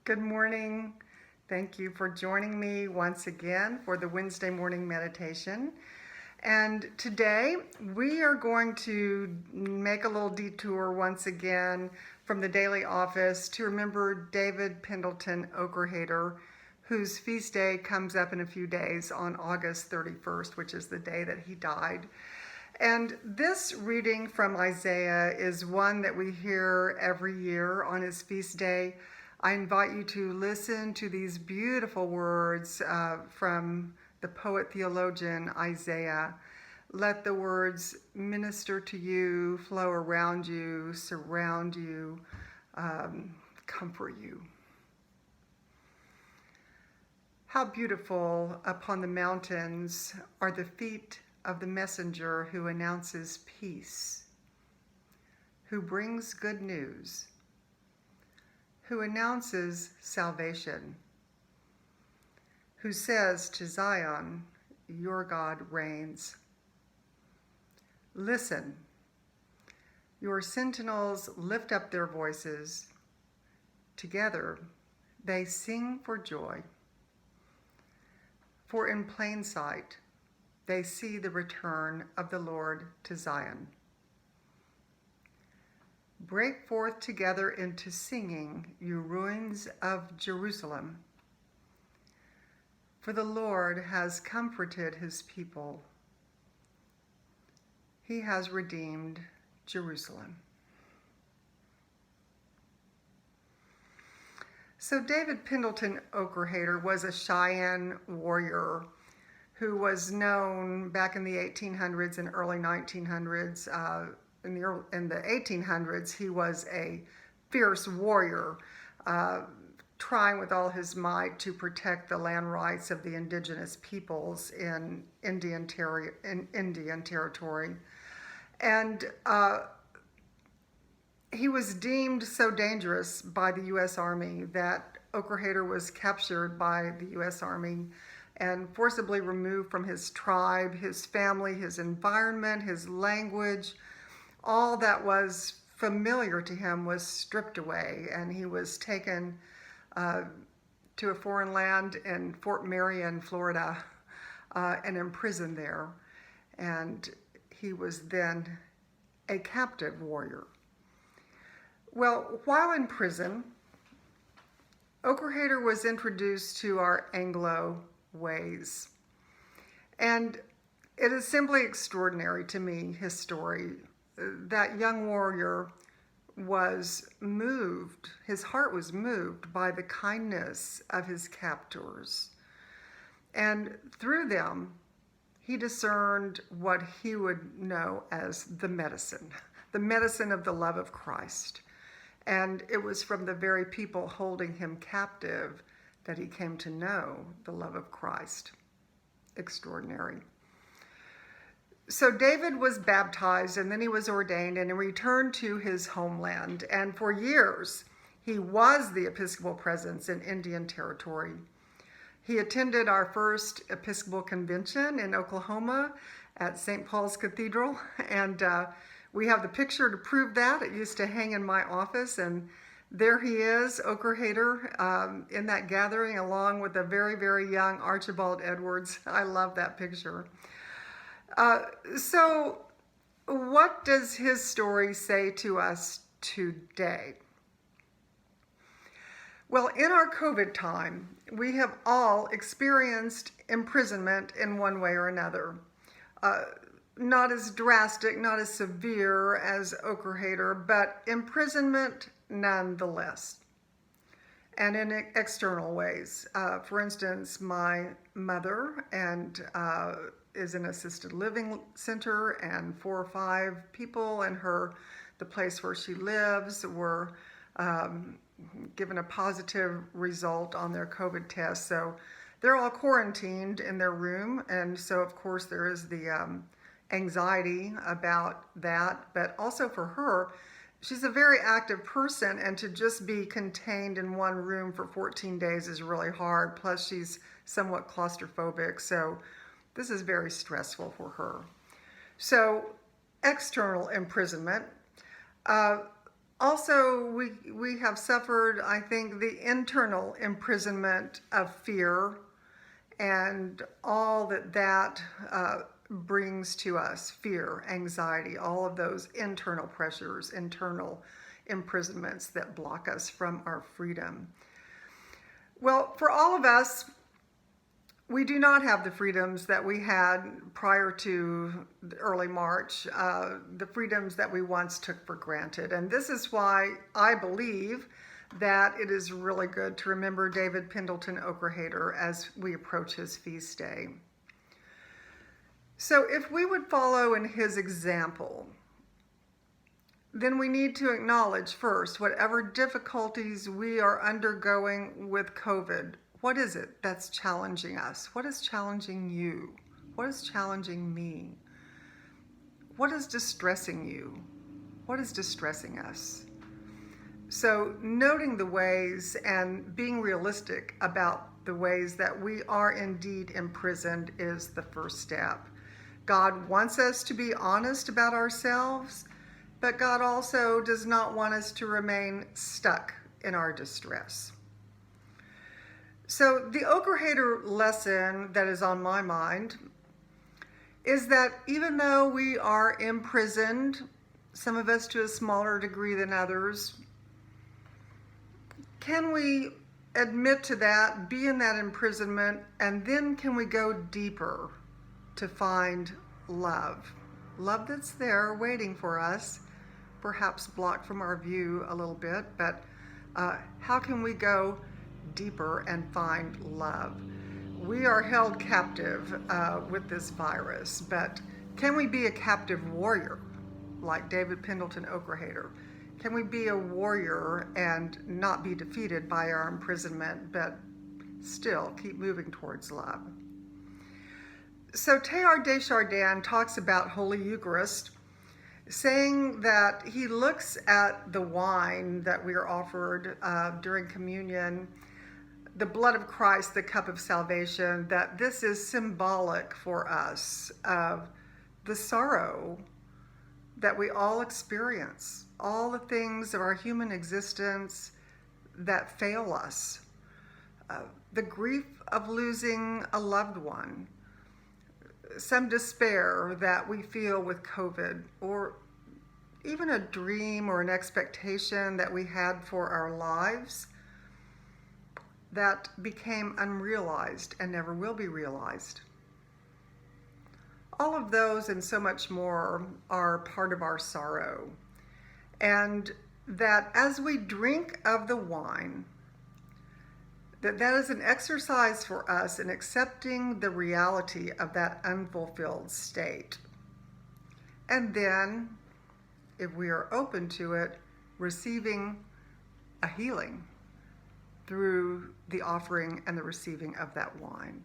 Good morning. Thank you for joining me once again for the Wednesday morning meditation. And today we are going to make a little detour once again from the daily office to remember David Pendleton Oakerhater, whose feast day comes up in a few days on August 31st, which is the day that he died. And this reading from Isaiah is one that we hear every year on his feast day. I invite you to listen to these beautiful words from the poet theologian Isaiah. Let the words minister to you, flow around you, surround you, comfort you. How beautiful upon the mountains are the feet of the messenger who announces peace, who brings good news, who announces salvation, who says to Zion, your God reigns. Listen, your sentinels lift up their voices. Together they sing for joy. For in plain sight they see the return of the Lord to Zion. Break forth together into singing, you ruins of Jerusalem. For the Lord has comforted his people. He has redeemed Jerusalem. So David Pendleton Oakerhater was a Cheyenne warrior who was known back in the 1800s and early 1900s. In the 1800s, he was a fierce warrior, trying with all his might to protect the land rights of the indigenous peoples in Indian territory. And he was deemed so dangerous by the U.S. Army that Oakerhater was captured by the U.S. Army and forcibly removed from his tribe, his family, his environment, his language. All that was familiar to him was stripped away, and he was taken to a foreign land in Fort Marion, Florida, and imprisoned there. And he was then a captive warrior. Well, while in prison, Oakerhater was introduced to our Anglo ways. And it is simply extraordinary to me, his story. That young warrior was moved, his heart was moved by the kindness of his captors. And through them, he discerned what he would know as the medicine of the love of Christ. And it was from the very people holding him captive that he came to know the love of Christ. Extraordinary. So David was baptized, and then he was ordained, and he returned to his homeland. And for years, he was the Episcopal presence in Indian Territory. He attended our first Episcopal convention in Oklahoma at St. Paul's Cathedral, and we have the picture to prove that. It used to hang in my office, and there he is, Oakerhater, in that gathering, along with a very, very young Archibald Edwards. I love that picture. So what does his story say to us today? Well, in our COVID time, we have all experienced imprisonment in one way or another. Not as drastic, not as severe as Oakerhater, but imprisonment nonetheless. And in external ways. For instance, my mother is in an assisted living center, and 4 or 5 people in the place where she lives were given a positive result on their COVID test. So they're all quarantined in their room, and so of course there is the anxiety about that, but also for her, she's a very active person, and to just be contained in one room for 14 days is really hard. Plus she's somewhat claustrophobic, so this is very stressful for her. So external imprisonment. Also, we have suffered, I think, the internal imprisonment of fear and all that brings to us: fear, anxiety, all of those internal pressures, internal imprisonments that block us from our freedom. Well, for all of us, we do not have the freedoms that we had prior to early March, the freedoms that we once took for granted. And this is why I believe that it is really good to remember David Pendleton Oakerhater as we approach his feast day. So if we would follow in his example, then we need to acknowledge first whatever difficulties we are undergoing with COVID. What is it that's challenging us? What is challenging you? What is challenging me? What is distressing you? What is distressing us? So noting the ways and being realistic about the ways that we are indeed imprisoned is the first step. God wants us to be honest about ourselves, but God also does not want us to remain stuck in our distress. So the Oakerhater lesson that is on my mind is that even though we are imprisoned, some of us to a smaller degree than others, can we admit to that, be in that imprisonment, and then can we go deeper to find love? Love that's there waiting for us, perhaps blocked from our view a little bit, but how can we go deeper and find love? We are held captive with this virus, but can we be a captive warrior like David Pendleton Oakerhater? Can we be a warrior and not be defeated by our imprisonment, but still keep moving towards love? So Teilhard de Chardin talks about Holy Eucharist, saying that he looks at the wine that we are offered during communion, the blood of Christ, the cup of salvation, that this is symbolic for us of the sorrow that we all experience, all the things of our human existence that fail us, the grief of losing a loved one, some despair that we feel with COVID, or even a dream or an expectation that we had for our lives that became unrealized and never will be realized. All of those and so much more are part of our sorrow. And that as we drink of the wine, that is an exercise for us in accepting the reality of that unfulfilled state. And then, if we are open to it, receiving a healing through the offering and the receiving of that wine.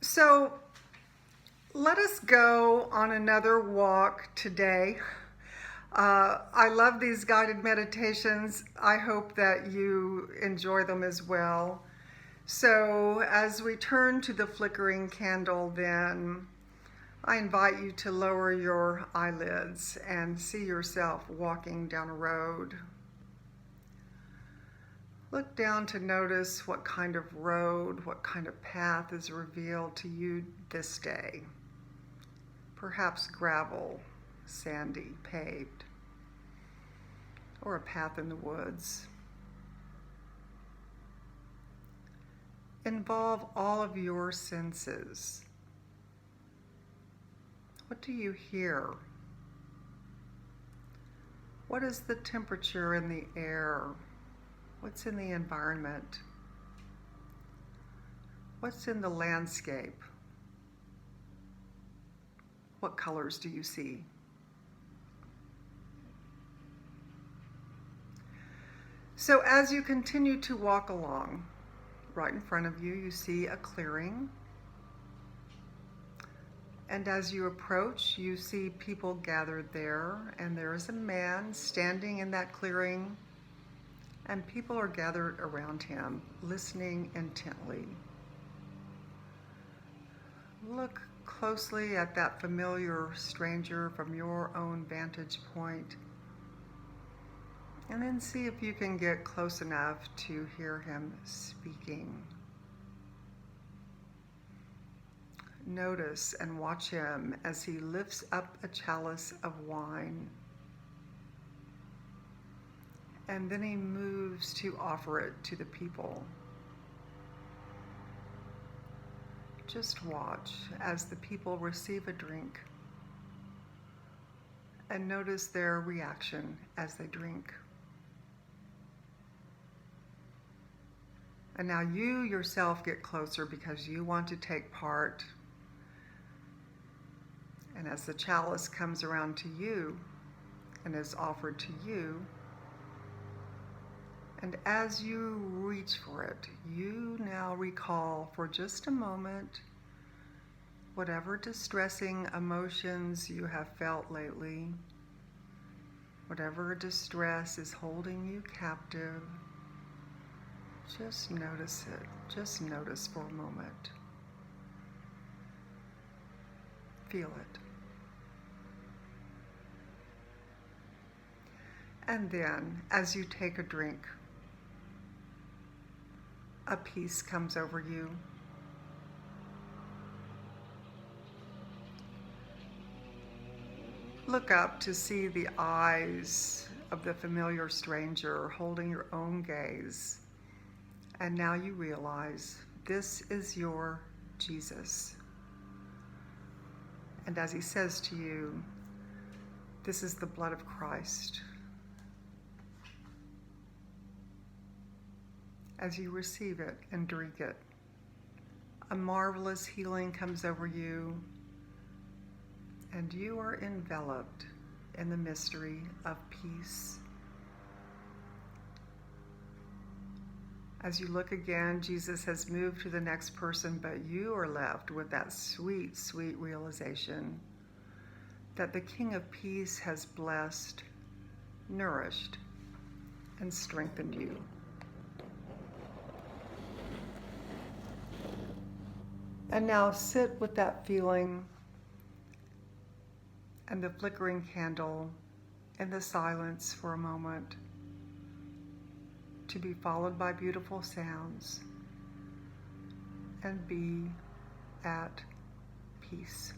So let us go on another walk today. I love these guided meditations. I hope that you enjoy them as well. So as we turn to the flickering candle, then I invite you to lower your eyelids and see yourself walking down a road. Look down to notice what kind of road, what kind of path is revealed to you this day. Perhaps gravel, sandy, paved, or a path in the woods. Involve all of your senses. What do you hear? What is the temperature in the air? What's in the environment? What's in the landscape? What colors do you see? So as you continue to walk along, right in front of you, you see a clearing. And as you approach, you see people gathered there, and there is a man standing in that clearing, and people are gathered around him, listening intently. Look closely at that familiar stranger from your own vantage point. And then see if you can get close enough to hear him speaking. Notice and watch him as he lifts up a chalice of wine. And then he moves to offer it to the people. Just watch as the people receive a drink and notice their reaction as they drink. And now you yourself get closer because you want to take part. And as the chalice comes around to you and is offered to you, and as you reach for it, you now recall for just a moment whatever distressing emotions you have felt lately, whatever distress is holding you captive. Just notice it. Just notice for a moment. Feel it. And then, as you take a drink, a peace comes over you. Look up to see the eyes of the familiar stranger holding your own gaze. And now you realize this is your Jesus. And as he says to you, this is the blood of Christ. As you receive it and drink it, a marvelous healing comes over you, and you are enveloped in the mystery of peace. As you look again, Jesus has moved to the next person, but you are left with that sweet, sweet realization that the King of Peace has blessed, nourished, and strengthened you. And now sit with that feeling and the flickering candle in the silence for a moment, to be followed by beautiful sounds, and be at peace.